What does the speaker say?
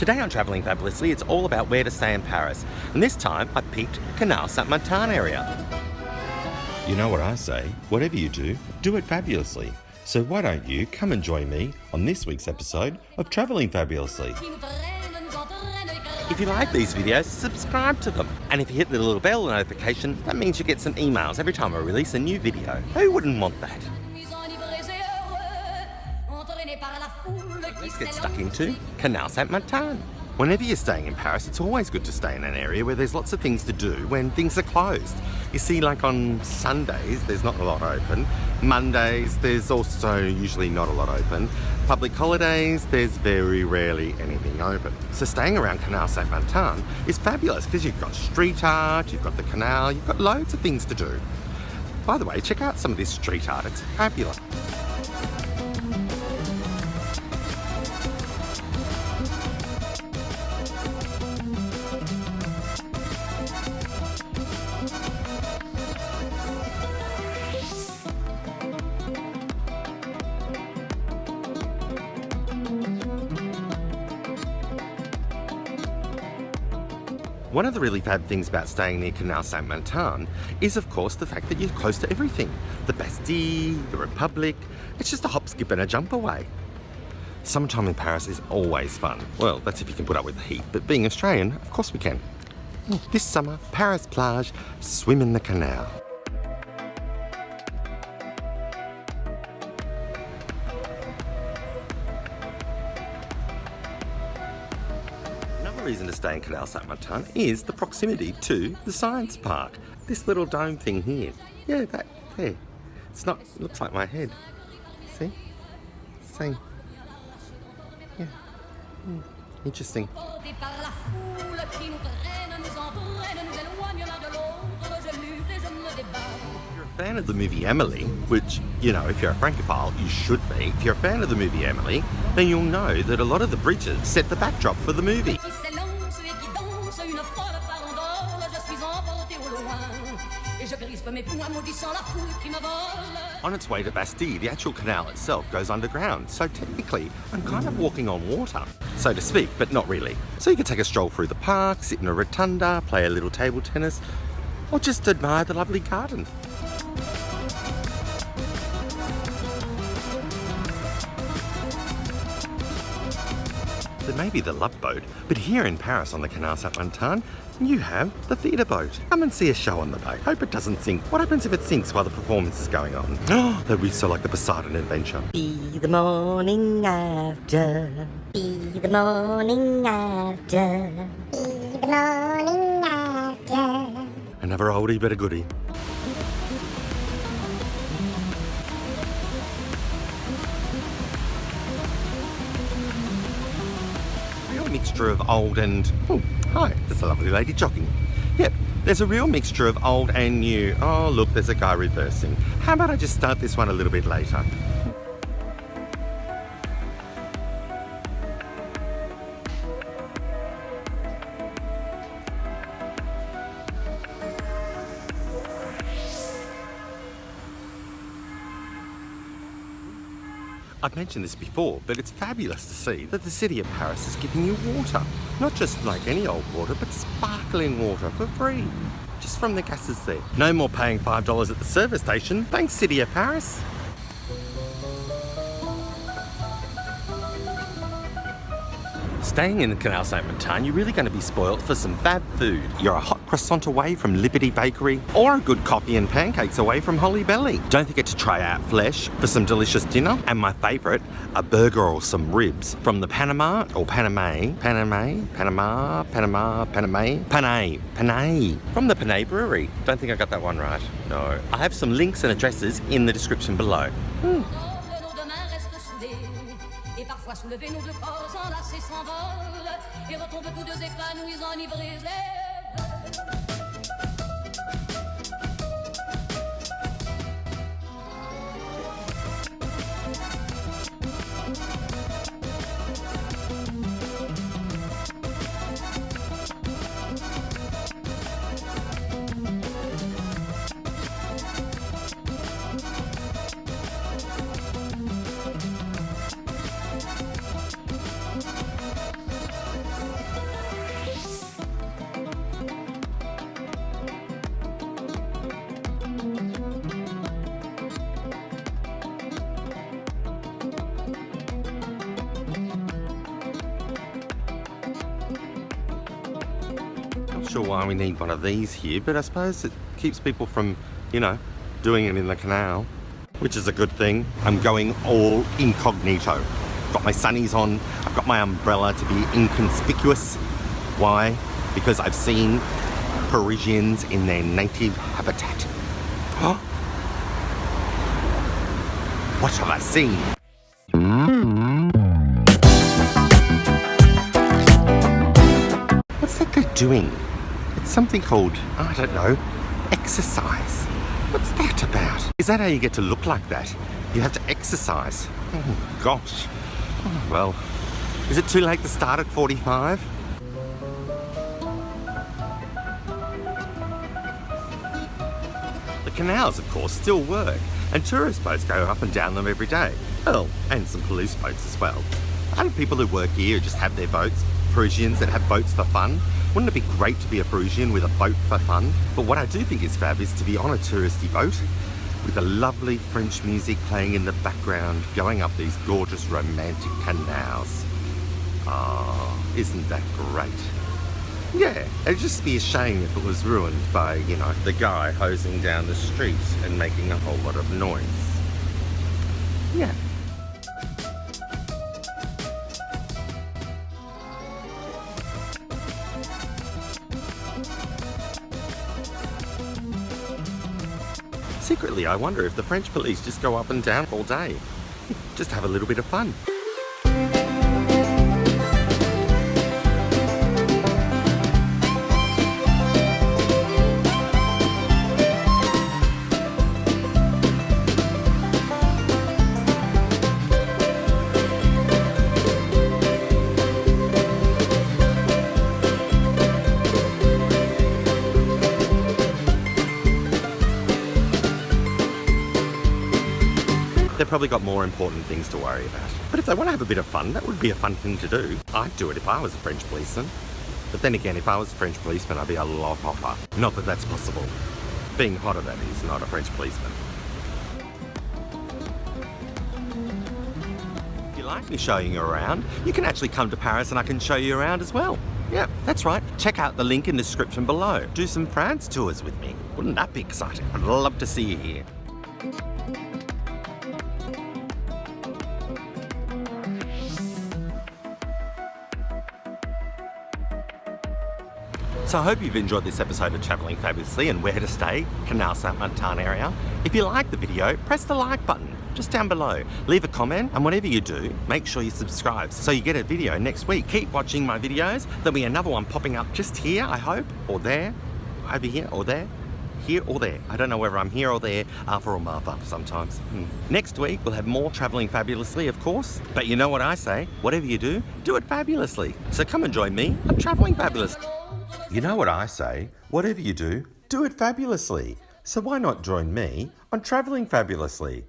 Today on Travelling Fabulously, it's all about where to stay in Paris, and this time I picked Canal Saint-Martin area. You know what I say, whatever you do it fabulously. So why don't you come and join me on this week's episode of Travelling Fabulously. If you like these videos, subscribe to them. And if you hit the little bell notification, that means you get some emails every time I release a new video. Who wouldn't want that? Let's get stuck into Canal Saint-Martin. Whenever you're staying in Paris, it's always good to stay in an area where there's lots of things to do when things are closed. You see, like on Sundays, there's not a lot open. Mondays, there's also usually not a lot open. Public holidays, there's very rarely anything open. So staying around Canal Saint-Martin is fabulous because you've got street art, you've got the canal, you've got loads of things to do. By the way, check out some of this street art, it's fabulous. One of the really fab things about staying near Canal Saint-Martin is, of course, the fact that you're close to everything. The Bastille, the Republic, it's just a hop, skip and a jump away. Summertime in Paris is always fun. Well, that's if you can put up with the heat, but being Australian, of course we can. This summer, Paris plage, swim in the canal. Reason to stay in Canal Saint-Martin is the proximity to the science park. This little dome thing here. Yeah, that there. It's not, it looks like my head. See? Same. Yeah. Interesting. If you're a fan of the movie Emily, which, you know, if you're a francophile, you should be. If you're a fan of the movie Emily, then you'll know that a lot of the bridges set the backdrop for the movie. On its way to Bastille, the actual canal itself goes underground, so technically I'm kind of walking on water, so to speak, but not really. So you can take a stroll through the park, sit in a rotunda, play a little table tennis, or just admire the lovely garden. There may be the Love Boat, but here in Paris on the Canal Saint-Martin, you have the theatre boat. Come and see a show on the boat. Hope it doesn't sink. What happens if it sinks while the performance is going on? Oh, that would be so like the Poseidon adventure. Be the morning after. Be the morning after. Be the morning after. Another oldie but a goodie. Mixture of old and... Oh, hi, there's a lovely lady jogging. Yep, there's a real mixture of old and new. Oh, look, there's a guy reversing. How about I just start this one a little bit later? I've mentioned this before, but it's fabulous to see that the city of Paris is giving you water. Not just like any old water, but sparkling water for free. Just from the gases there. No more paying $5 at the service station. Thanks, City of Paris. Staying in the Canal Saint-Martin, you're really going to be spoilt for some fab food. You're a hot croissant away from Liberté bakery, or a good coffee and pancakes away from Holybelly. Don't forget to try out Flesh for some delicious dinner, and my favourite, a burger or some ribs from the Panama, or Paname, from the Paname Brewery. Don't think I got that one right. No. I have some links and addresses in the description below. Soulever nos deux corps enlacés s'envolent et retombent tous deux épanouis enivrés. sure why we need one of these here, but I suppose it keeps people from, you know, doing it in the canal, which is a good thing. I'm going all incognito. Got my sunnies on, I've got my umbrella to be inconspicuous. Why? Because I've seen Parisians in their native habitat. Huh? What have I seen? What's that they're doing? It's something called, I don't know, exercise. What's that about? Is that how you get to look like that? You have to exercise. Oh, gosh. Oh, well, is it too late to start at 45? The canals, of course, still work, and tourist boats go up and down them every day. Oh, and some police boats as well. I think people who work here just have their boats, Parisians that have boats for fun. Wouldn't it be great to be a Parisian with a boat for fun? But what I do think is fab is to be on a touristy boat with the lovely French music playing in the background, going up these gorgeous romantic canals. Ah, isn't that great? Yeah, it'd just be a shame if it was ruined by, you know, the guy hosing down the street and making a whole lot of noise. Yeah. Secretly, I wonder if the French police just go up and down all day. Just have a little bit of fun. They've probably got more important things to worry about. But if they want to have a bit of fun, that would be a fun thing to do. I'd do it if I was a French policeman. But then again, if I was a French policeman, I'd be a lot hotter. Not that that's possible. Being hotter, that is, not a French policeman. If you like me showing you around, you can actually come to Paris and I can show you around as well. Yeah, that's right. Check out the link in the description below. Do some France tours with me. Wouldn't that be exciting? I'd love to see you here. So I hope you've enjoyed this episode of Travelling Fabulously and where to stay, Canal Saint-Martin area. If you liked the video, press the like button just down below. Leave a comment, and whatever you do, make sure you subscribe so you get a video next week. Keep watching my videos. There'll be another one popping up just here, I hope, or there, over here, or there. Here or there. I don't know whether I'm here or there, Arthur or Martha sometimes. Next week, we'll have more Travelling Fabulously, of course. But you know what I say, whatever you do it fabulously. So come and join me on Travelling Fabulously. You know what I say, whatever you do it fabulously. So why not join me on Travelling Fabulously?